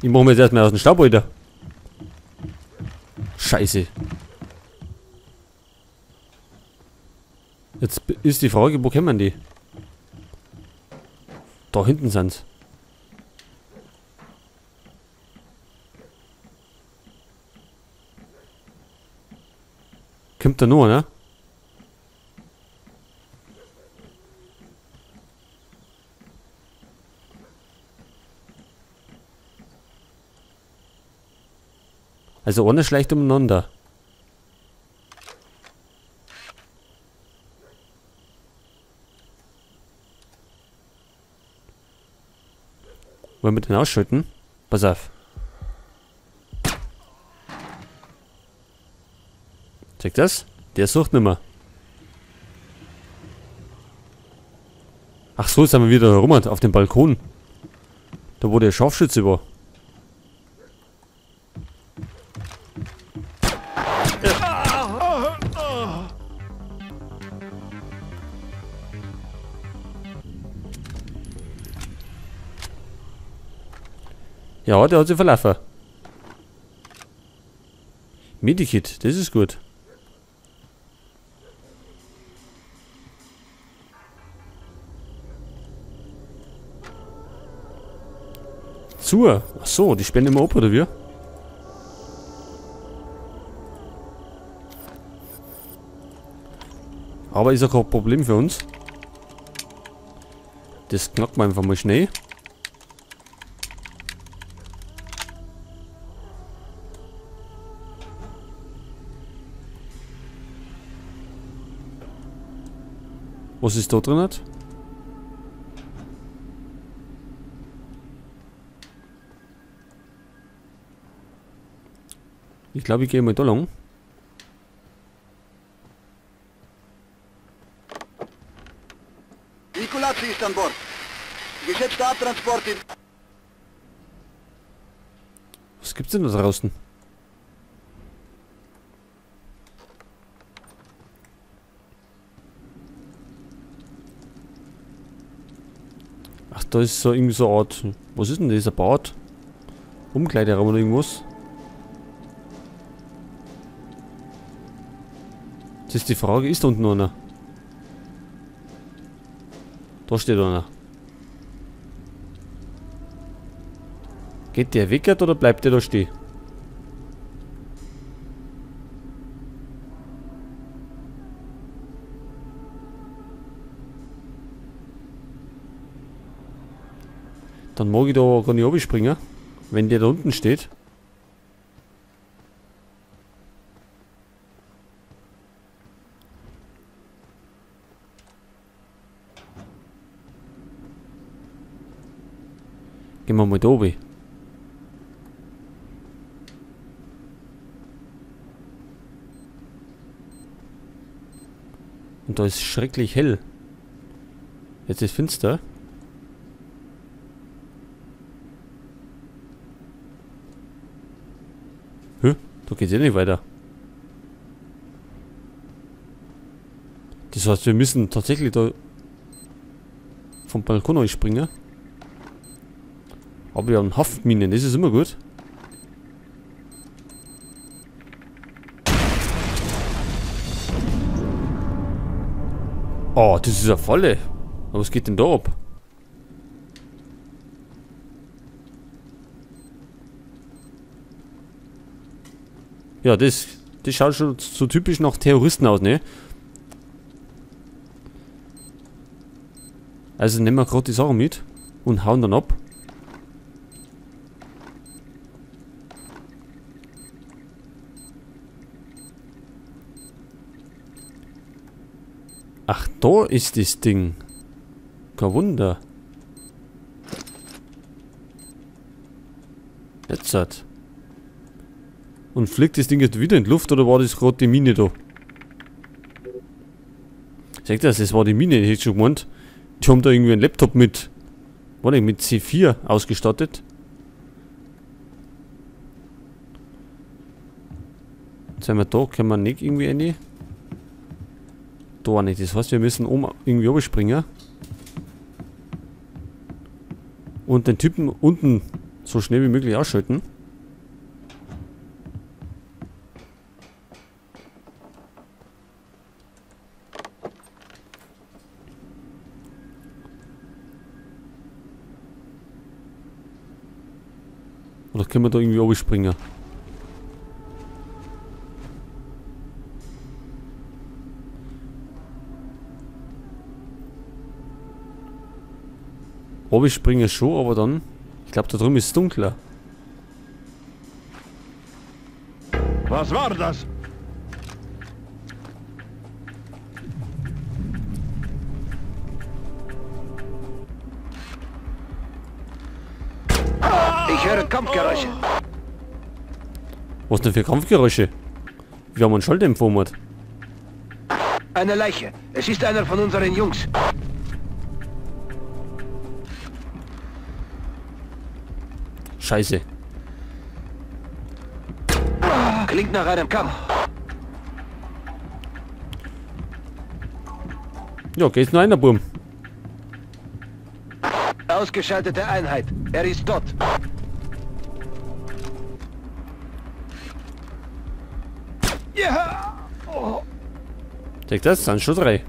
Ich mache mir jetzt erstmal aus dem Staub, Alter. Scheiße. Jetzt ist die Frage, wo kennen die? Da hinten sind's. Kommt da nur, ne? Also ohne schlecht umeinander. Wollen wir den ausschütten? Pass auf. Check das? Der sucht nimmer. Ach so, jetzt sind wir wieder rum auf dem Balkon. Da wo der Scharfschütze war. Ja, der hat sich verlaufen. Medikit, das ist gut. Zu. Ach so, die spenden immer ab, oder wie? Aber ist auch kein Problem für uns. Das knackt man einfach mal schnell. Was ist da drin? Ich glaube, ich gehe mal da lang. Nikolazi ist an Bord. Geschätzter Abtransport in... Was gibt's denn da draußen? Ach, da ist so irgendwie so eine Art... Was ist denn das? Ein Bad? Umkleideraum oder irgendwas? Das ist die Frage, ist da unten einer? Da steht einer. Geht der weg oder bleibt der da stehen? Dann mag ich da gar nicht runterspringen, wenn der da unten steht. Gehen wir mal da oben. Und da ist schrecklich hell. Jetzt ist finster. Da geht's eh nicht weiter. Das heißt, wir müssen tatsächlich da vom Balkon ausspringen. Aber wir haben Haftminen, das ist immer gut. Oh, das ist eine Falle. Aber was geht denn da ab? Ja, das schaut schon so typisch nach Terroristen aus, ne? Also nehmen wir gerade die Sachen mit und hauen dann ab. Ach, da ist das Ding. Kein Wunder. Jetzt hat. Und fliegt das Ding jetzt wieder in die Luft oder war das gerade die Mine da? Sagt das war die Mine, ich hätte schon gemeint. Die haben da irgendwie einen Laptop mit, warte, mit C4 ausgestattet. Jetzt sind wir da, können wir nicht irgendwie rein. Da nicht, das heißt, wir müssen oben irgendwie überspringen. Und den Typen unten so schnell wie möglich ausschalten. Oder können wir da irgendwie runterspringen? Runterspringen schon, aber dann... Ich glaube, da drüben ist es dunkler. Was war das? Ich höre Kampfgeräusche. Was denn für Kampfgeräusche? Wir haben einen Schalldämpfer umgemacht. Eine Leiche. Es ist einer von unseren Jungs. Scheiße. Klingt nach einem Kampf. Ja, geht's nur einer, Burm. Ausgeschaltete Einheit. Er ist tot. Ja! Oh. Denk das, sind schon 3.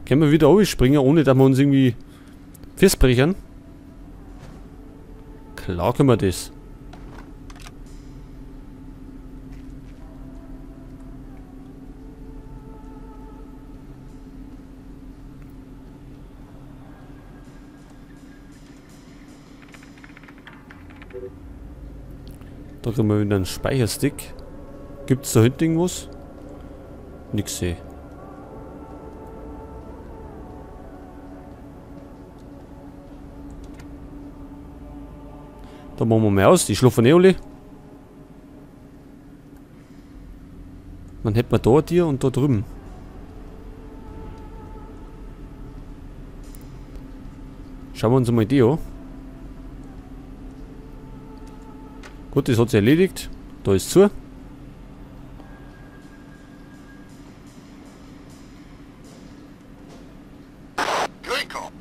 Können wir wieder springen, ohne dass wir uns irgendwie festbrechen? Klar können wir das. Da kriegen wir wieder einen Speicherstick. Gibt es da hinten irgendwas? Nix sehe. Da machen wir mal aus, die schlafen eh alle. Dann hätten wir da ein Tier und da drüben. Schauen wir uns mal die an. Gut, das hat sich erledigt. Da ist zu. Grinko,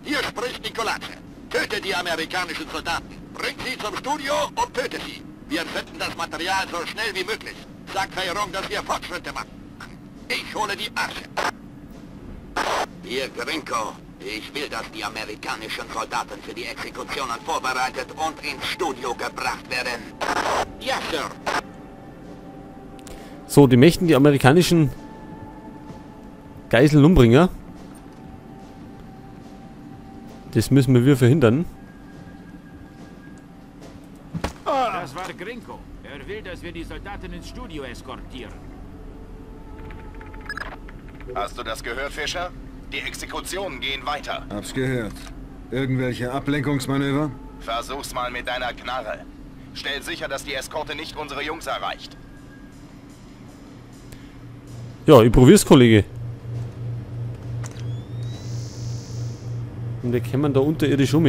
hier spricht Nicolache. Töte die amerikanischen Soldaten. Bringt sie zum Studio und töte sie. Wir finden das Material so schnell wie möglich. Sagt Feierung, dass wir Fortschritte machen. Ich hole die Asche. Hier, Grinko. Ich will, dass die amerikanischen Soldaten für die Exekutionen vorbereitet und ins Studio gebracht werden. Ja, Sir. So, die möchten die amerikanischen Geiseln umbringen. Das müssen wir verhindern. Das war Grinko. Er will, dass wir die Soldaten ins Studio eskortieren. Hast du das gehört, Fischer? Die Exekutionen gehen weiter. Hab's gehört. Irgendwelche Ablenkungsmanöver? Versuch's mal mit deiner Knarre. Stell sicher, dass die Eskorte nicht unsere Jungs erreicht. Ja, ich probier's, Kollege. Und wir kommen da unterirdisch um.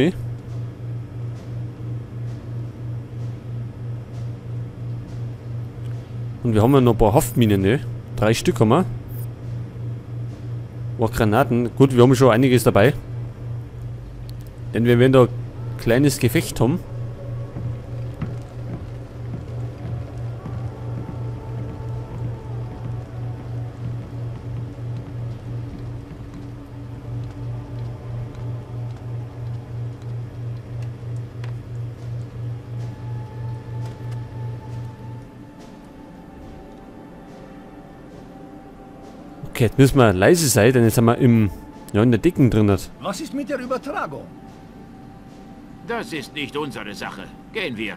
Und wir haben ja noch ein paar Haftminen, ne? 3 Stück haben wir. Auch Granaten. Gut, wir haben schon einiges dabei. Denn wir werden da ein kleines Gefecht haben. Okay, jetzt müssen wir leise sein, denn jetzt sind wir in der Dicken drin. Was ist mit der Übertragung? Das ist nicht unsere Sache. Gehen wir.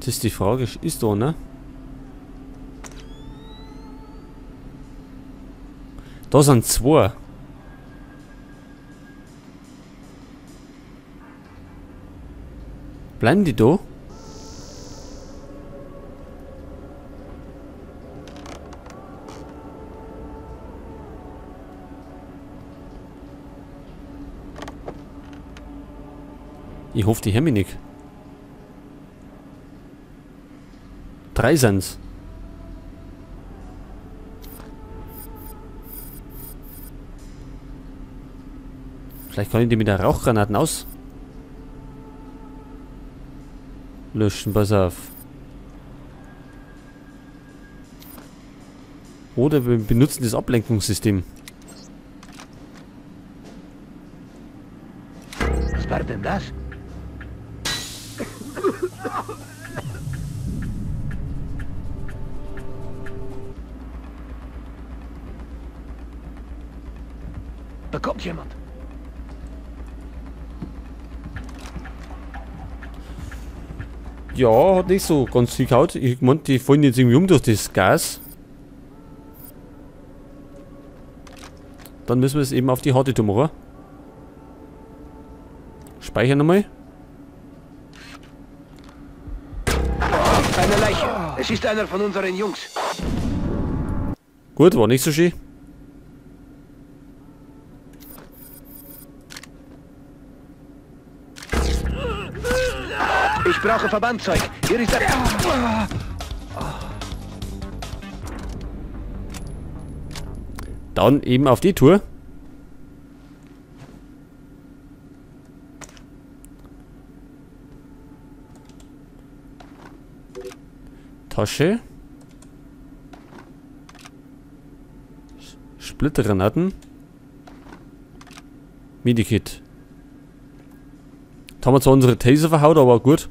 Das ist die Frage, ist da, ne? Da sind 2. Bleiben die da? Ich hoffe, die haben mich nicht. 3 sind's. Vielleicht kann ich die mit der Rauchgranaten auslöschen, pass auf. Oder wir benutzen das Ablenkungssystem. Was war denn das? Da kommt jemand. Ja, hat nicht so ganz viel gehaut. Ich meinte, die fallen jetzt irgendwie um durch das Gas. Dann müssen wir es eben auf die harte Tour machen. Speichern nochmal. Eine Leiche. Es ist einer von unseren Jungs. Gut, war nicht so schön. Ich brauche Verbandzeug. Hier ist ein... Dann eben auf die Tour. Tasche. Splittergranaten. Medikit. Da haben wir zwar unsere Taser verhaut, aber gut.